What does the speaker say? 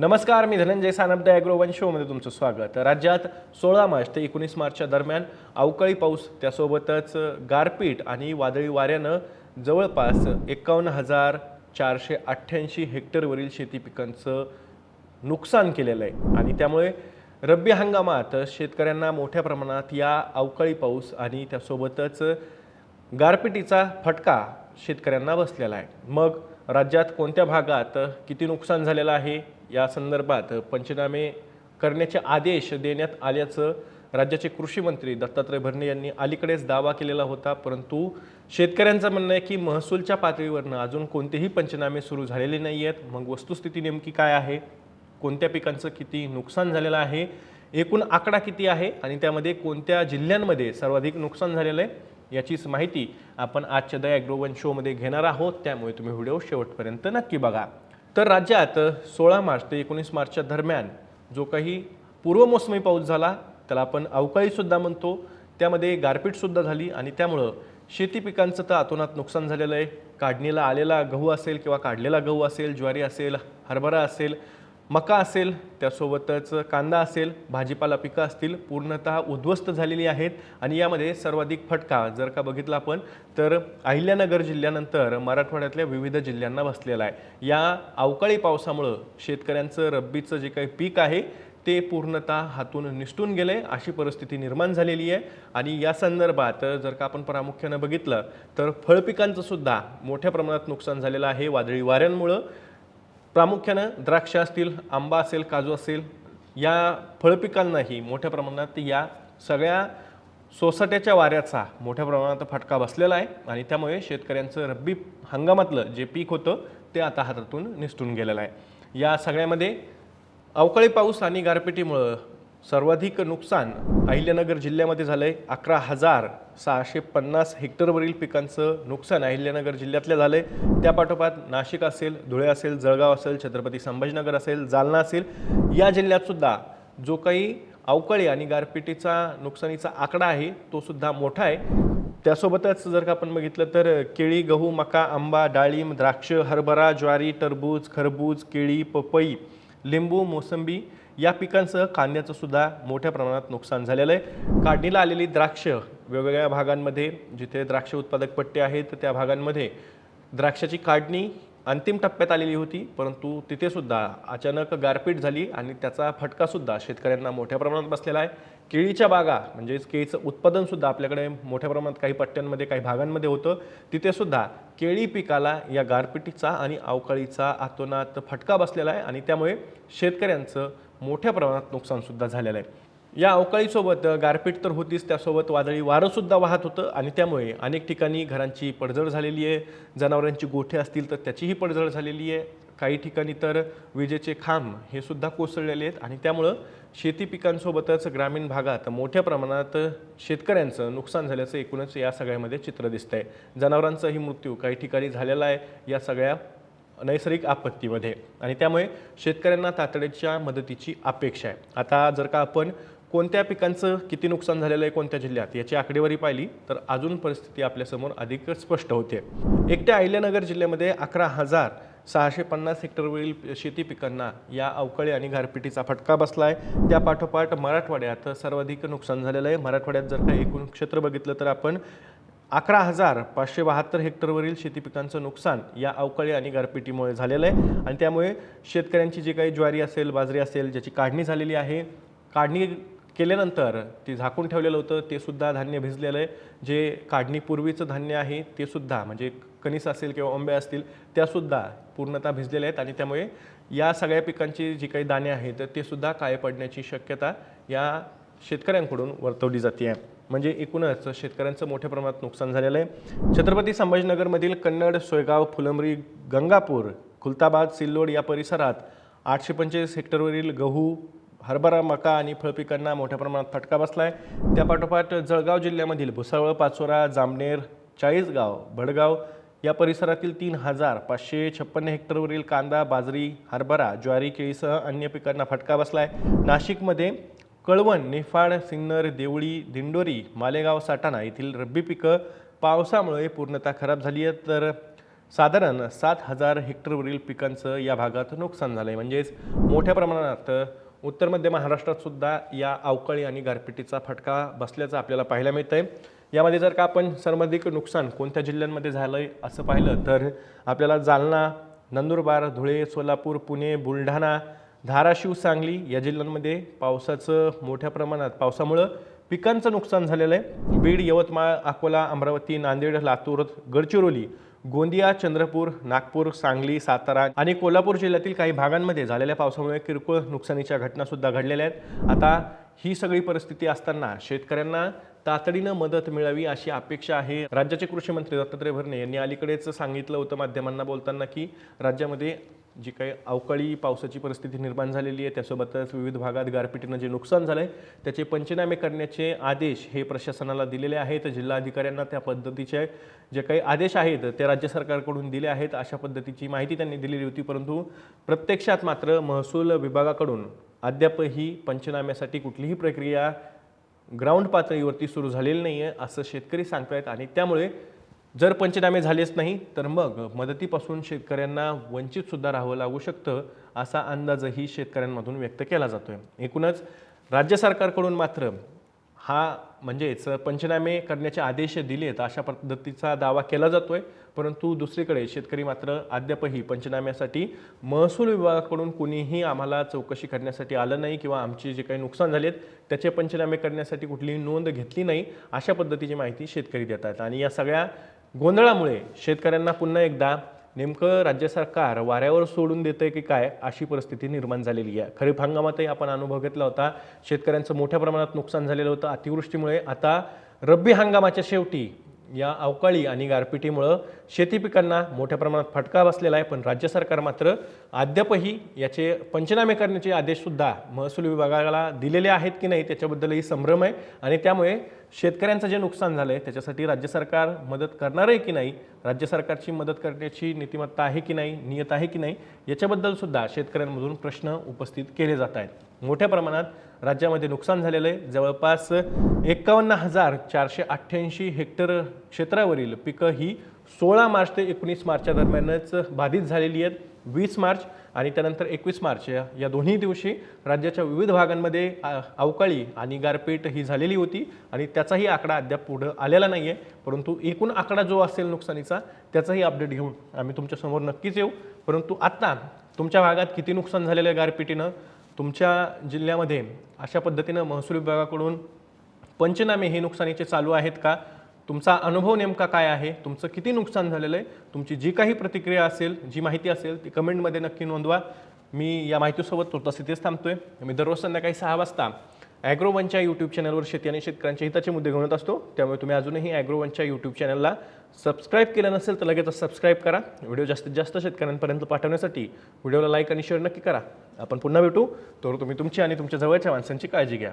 नमस्कार, मी धनंजय सानप ॲग्रोवन शोमध्ये तुमचं स्वागत। राज्यात 16 मार्च ते 19 मार्चच्या दरम्यान अवकाळी पाऊस त्यासोबतच गारपीट आणि वादळी वाऱ्यानं जवळपास 51,488 हेक्टरवरील शेती पिकांचं नुकसान केलेलं आहे आणि त्यामुळे रब्बी हंगामात शेतकऱ्यांना मोठ्या प्रमाणात या अवकाळी पाऊस आणि त्यासोबतच गारपिटीचा फटका शेतकऱ्यांना बसलेला आहे। मग राज्यात कोणत्या भागात किती नुकसान झालेलं आहे या संदर्भात पंचनामे करण्याचे आदेश देण्यात आल्याचं राज्याचे कृषी मंत्री दत्तात्रय भरणे यांनी अलीकडेच दावा केलेला होता। परंतु शेतकऱ्यांचं म्हणणं आहे की महसूलच्या पातळीवरनं अजून कोणतेही पंचनामे सुरू झालेले नाही आहेत। मग वस्तुस्थिती नेमकी काय आहे, कोणत्या पिकांचं किती नुकसान झालेलं आहे, एकूण आकडा किती आहे आणि त्यामध्ये कोणत्या जिल्ह्यांमध्ये सर्वाधिक नुकसान झालेलं आहे याचीच माहिती आपण आजच्या द ॲग्रोवन शोमध्ये घेणार आहोत। त्यामुळे तुम्ही व्हिडिओ शेवटपर्यंत नक्की बघा। तर राज्यात 16 मार्च ते 19 मार्चच्या दरम्यान जो काही पूर्वमोसमी पाऊस झाला त्याला आपण अवकाळीसुद्धा म्हणतो, त्यामध्ये गारपीटसुद्धा झाली आणि त्यामुळं शेती पिकांचं तर अतोनात नुकसान झालेलं आहे। काढणीला आलेला गहू असेल किंवा काढलेला गहू असेल, ज्वारी असेल, हरभरा असेल, मका असेल, त्यासोबतच कांदा असेल, भाजीपाला पिकं असतील, पूर्णतः उद्ध्वस्त झालेली आहेत। आणि यामध्ये सर्वाधिक फटका जर का बघितला आपण तर अहिल्यानगर जिल्ह्यानंतर मराठवाड्यातल्या विविध जिल्ह्यांना बसलेला आहे। या अवकाळी पावसामुळे शेतकऱ्यांचं रब्बीचं जे काही पीक आहे ते पूर्णतः हातून निसटून गेले अशी परिस्थिती निर्माण झालेली आहे। आणि या संदर्भात जर का आपण प्रामुख्याने बघितलं तर फळपिकांचं सुद्धा मोठ्या प्रमाणात नुकसान झालेलं आहे वादळी वाऱ्यांमुळे। प्रामुख्याने द्राक्ष असतील, आंबा असेल, काजू असेल, या फळपिकांनाही मोठ्या प्रमाणात या सगळ्या सोसाट्याच्या वाऱ्याचा मोठ्या प्रमाणात फटका बसलेला आहे आणि त्यामुळे शेतकऱ्यांचं रब्बी हंगामातलं जे पीक होतं ते आता हातातून निसटून गेलेलं आहे। या सगळ्यामध्ये अवकाळी पाऊस आणि गारपिटीमुळे सर्वाधिक नुकसान अहिल्यानगर जिल्ह्यामध्ये झालंय। 11,650 हेक्टरवरील पिकांचं नुकसान अहिल्यानगर जिल्ह्यातल्या झालंय। त्यापाठोपाठ नाशिक असेल, धुळे असेल, जळगाव असेल, छत्रपती संभाजीनगर असेल, जालना असेल, या जिल्ह्यात सुद्धा जो काही अवकाळी आणि गारपिटीचा नुकसानीचा आकडा आहे तो सुद्धा मोठा आहे। त्यासोबतच जर का आपण बघितलं तर केळी, गहू, मका, आंबा, डाळिंब, द्राक्ष, हरभरा, ज्वारी, टरबूज, खरबूज, केळी, पपई, लिंबू, मोसंबी या पिकांसह कांद्याचं सुद्धा मोठ्या प्रमाणात नुकसान झालेलं आहे। काढणीला आलेली द्राक्ष वेगवेगळ्या भागांमध्ये जिथे द्राक्ष उत्पादक पट्टे आहेत त्या भागांमध्ये द्राक्षाची काढणी अंतिम टप्प्यात आलेली होती, परंतु तिथे सुद्धा अचानक गारपीट झाली आणि त्याचा फटका सुद्धा शेतकऱ्यांना मोठ्या प्रमाणात बसलेला आहे। केळीच्या बागा म्हणजेच केळीचं उत्पादन सुद्धा आपल्याकडे मोठ्या प्रमाणात काही पट्ट्यांमध्ये काही भागांमध्ये होतं, तिथे सुद्धा केळी पिकाला या गारपिटीचा आणि अवकाळीचा अतोनात फटका बसलेला आहे आणि त्यामुळे शेतकऱ्यांचं मोठ्या प्रमाणात नुकसान सुद्धा झालेलं आहे। या अवकाळीसोबत गारपीट तर होतीच, त्यासोबत वादळी वारं सुद्धा वाहत होतं आणि त्यामुळे अनेक ठिकाणी घरांची पडझड झालेली आहे, जनावरांची गोठे असतील तर त्याचीही पडझड झालेली आहे, काही ठिकाणी तर विजेचे खांब हे सुद्धा कोसळलेले आहेत आणि त्यामुळं शेती पिकांसोबतच ग्रामीण भागात मोठ्या प्रमाणात शेतकऱ्यांचं नुकसान झाल्याचं एकूणच या सगळ्यामध्ये चित्र दिसतंय। जनावरांचाही मृत्यू काही ठिकाणी झालेला आहे या सगळ्या नैसर्गिक आपत्तीमध्ये आणि त्यामुळे शेतकऱ्यांना तातडीच्या मदतीची अपेक्षा आहे। आता जर का आपण कोणत्या पिकांचं किती नुकसान झालेलं आहे कोणत्या जिल्ह्यात याची आकडेवारी पाहिली तर अजून परिस्थिती आपल्यासमोर अधिक स्पष्ट होते। एकट्या अहिल्यानगर जिल्ह्यामध्ये 11,650 हेक्टरवरील शेती पिकांना या अवकाळी आणि गारपिटीचा फटका बसला आहे। त्यापाठोपाठ मराठवाड्यात सर्वाधिक नुकसान झालेलं आहे। मराठवाड्यात जर का एकूण क्षेत्र बघितलं तर आपण 11,572 हेक्टरवरील शेती पिकांचं नुकसान या अवकाळी आणि गारपिटीमुळे झालेलं आहे आणि त्यामुळे शेतकऱ्यांची जी काही ज्वारी असेल, बाजरी असेल ज्याची काढणी झालेली आहे, काढणी केल्यानंतर ती झाकून ठेवलेलं होतं ते सुद्धा धान्य भिजलेलं आहे। जे काढणीपूर्वीचं धान्य आहे ते सुद्धा म्हणजे कणीस असेल किंवा आंबे असतील त्यासुद्धा पूर्णतः भिजलेले आहेत आणि त्यामुळे या सगळ्या पिकांची जी काही दाणे आहेत ते सुद्धा काळे पडण्याची शक्यता या शेतकऱ्यांकडून वर्तवली जाते आहे। म्हणजे एकूणच शेतकऱ्यांचं मोठ्या प्रमाणात नुकसान झालेलं आहे। छत्रपती संभाजीनगरमधील कन्नड, सोयगाव, फुलंब्री, गंगापूर, खुलताबाद, सिल्लोड या परिसरात 825 हेक्टरवरील गहू, हरभरा, मका आणि फळपिकांना मोठ्या प्रमाणात फटका बसला आहे। त्यापाठोपाठ जळगाव जिल्ह्यामधील भुसावळ, पाचोरा, जामनेर, चाळीसगाव, भडगाव या परिसरातील 3,556 हेक्टरवरील कांदा, बाजरी, हरभरा, ज्वारी, केळीसह अन्य पिकांना फटका बसला आहे। नाशिकमध्ये कळवण, निफाड, सिन्नर, देवळी, दिंडोरी, मालेगाव, साटाणा येथील रब्बी पिकं पावसामुळे पूर्णतः खराब झाली आहेत, तर साधारण 7,000 हेक्टरवरील पिकांचं या भागात नुकसान झालं आहे. म्हणजेच मोठ्या प्रमाणात उत्तर मध्य महाराष्ट्रात सुद्धा या अवकाळी आणि गारपिटीचा फटका बसल्याचं आपल्याला पाहायला मिळतं आहे. यामध्ये जर का आपण सर्वाधिक नुकसान कोणत्या जिल्ह्यांमध्ये झालं आहे असं पाहिलं तर आपल्याला जालना, नंदुरबार, धुळे, सोलापूर, पुणे, बुलढाणा, धाराशिव, सांगली या जिल्ह्यांमध्ये पावसाचं मोठ्या प्रमाणात पावसामुळं पिकांचं नुकसान झालेलं आहे. बीड, यवतमाळ, अकोला, अमरावती, नांदेड, लातूर, गडचिरोली, गोंदिया, चंद्रपूर, नागपूर, सांगली, सातारा आणि कोल्हापूर जिल्ह्यातील काही भागांमध्ये झालेल्या पावसामुळे किरकोळ नुकसानीच्या घटनासुद्धा घडलेल्या आहेत. आता ही सगळी परिस्थिती असताना शेतकऱ्यांना तातडीनं मदत मिळावी अशी अपेक्षा आहे. राज्याचे कृषी मंत्री दत्तात्रय भरणे यांनी अलीकडेच सांगितलं होतं माध्यमांना बोलताना की राज्यामध्ये जी काही अवकाळी पावसाची परिस्थिती निर्माण झालेली आहे त्यासोबतच विविध भागात गारपिटीनं जे नुकसान झालं आहे त्याचे पंचनामे करण्याचे आदेश हे प्रशासनाला दिलेले आहेत. जिल्हाधिकाऱ्यांना त्या पद्धतीचे जे काही आदेश आहेत ते राज्य सरकारकडून दिले आहेत अशा पद्धतीची माहिती त्यांनी दिलेली होती. परंतु प्रत्यक्षात मात्र महसूल विभागाकडून अद्यापही पंचनाम्यासाठी कुठलीही प्रक्रिया ग्राउंड पातळीवरती सुरू झालेली नाही आहे असं शेतकरी सांगतायत. आणि त्यामुळे जर पंचनामे झालेच नाही तर मग मदतीपासून शेतकऱ्यांना वंचितसुद्धा राहावं लागू शकतं असा अंदाजही शेतकऱ्यांमधून व्यक्त केला जातोय. एकूणच राज्य सरकारकडून मात्र हा म्हणजेच पंचनामे करण्याचे आदेश दिलेत अशा पद्धतीचा दावा केला जातोय. परंतु दुसरीकडे शेतकरी मात्र अद्यापही पंचनाम्यासाठी महसूल विभागाकडून कुणीही आम्हाला चौकशी करण्यासाठी आलं नाही किंवा आमचे जे काही नुकसान झालेत त्याचे पंचनामे करण्यासाठी कुठलीही नोंद घेतली नाही अशा पद्धतीची माहिती शेतकरी देत आहेत. आणि या सगळ्या गोंधळामुळे शेतकऱ्यांना पुन्हा एकदा नेमकं राज्य सरकार वाऱ्यावर सोडून देतंय की काय अशी परिस्थिती निर्माण झालेली आहे. खरीप हंगामातही आपण अनुभव घेतला होता. शेतकऱ्यांचं मोठ्या प्रमाणात नुकसान झालेलं होतं अतिवृष्टीमुळे. आता रब्बी हंगामाच्या शेवटी या अवकाळी आणि गारपिटीमुळं शेती पिकांना मोठ्या प्रमाणात फटका बसलेला आहे. पण राज्य सरकार मात्र अद्यापही याचे पंचनामे करण्याचे आदेशसुद्धा महसूल विभागाला दिलेले आहेत की नाही त्याच्याबद्दलही संभ्रम आहे. आणि त्यामुळे शेतकऱ्यांचं जे नुकसान झालं आहे त्याच्यासाठी राज्य सरकार मदत करणार आहे की नाही, राज्य सरकारची मदत करण्याची नीतिमत्ता आहे की नाही, नियत आहे की नाही याच्याबद्दलसुद्धा शेतकऱ्यांमधून प्रश्न उपस्थित केले जात आहेत. मोठ्या प्रमाणात राज्यामध्ये नुकसान झालेलं आहे. जवळपास 51,488 हेक्टर क्षेत्रावरील पिकं ही 16 मार्च ते 19 मार्चच्या दरम्यानच बाधित झालेली आहेत. 20 मार्च आणि त्यानंतर 21 मार्च या दोन्ही दिवशी राज्याच्या विविध भागांमध्ये अवकाळी आणि गारपीट ही झालेली होती आणि त्याचाही आकडा अद्याप पुढं आलेला नाही आहे. परंतु एकूण आकडा जो असेल नुकसानीचा त्याचाही अपडेट घेऊन आम्ही तुमच्यासमोर नक्कीच येऊ. परंतु आत्ता तुमच्या भागात किती नुकसान झालेलं आहे गारपिटीनं, तुमच्या जिल्ह्यामध्ये अशा पद्धतीनं महसूल विभागाकडून पंचनामे हे नुकसानीचे चालू आहेत का, तुमचा अनुभव नेमका काय आहे, तुमचं किती नुकसान झालेलं आहे, तुमची जी काही प्रतिक्रिया असेल, जी माहिती असेल ती कमेंटमध्ये नक्की नोंदवा. मी या माहितीसोबत तुर्तास इथेच थांबतोय. मी दररोज संध्याकाळी 6 वाजता ॲग्रोवनच्या यूट्यूब चॅनलवर शेती आणि शेतकऱ्यांच्या हिताचे मुद्दे घेऊन असतो. त्यामुळे तुम्ही अजूनही ॲग्रोवनच्या यूट्यूब चॅनलला सबस्क्राईब केलं नसेल तर लगेच सबस्क्राईब करा. व्हिडिओ जास्तीत जास्त शेतकऱ्यांपर्यंत पाठवण्यासाठी व्हिडिओला लाईक आणि शेअर नक्की करा. आपण पुन्हा भेटू. तर तुम्ही तुमची आणि तुमच्या जवळच्या माणसांची काळजी घ्या.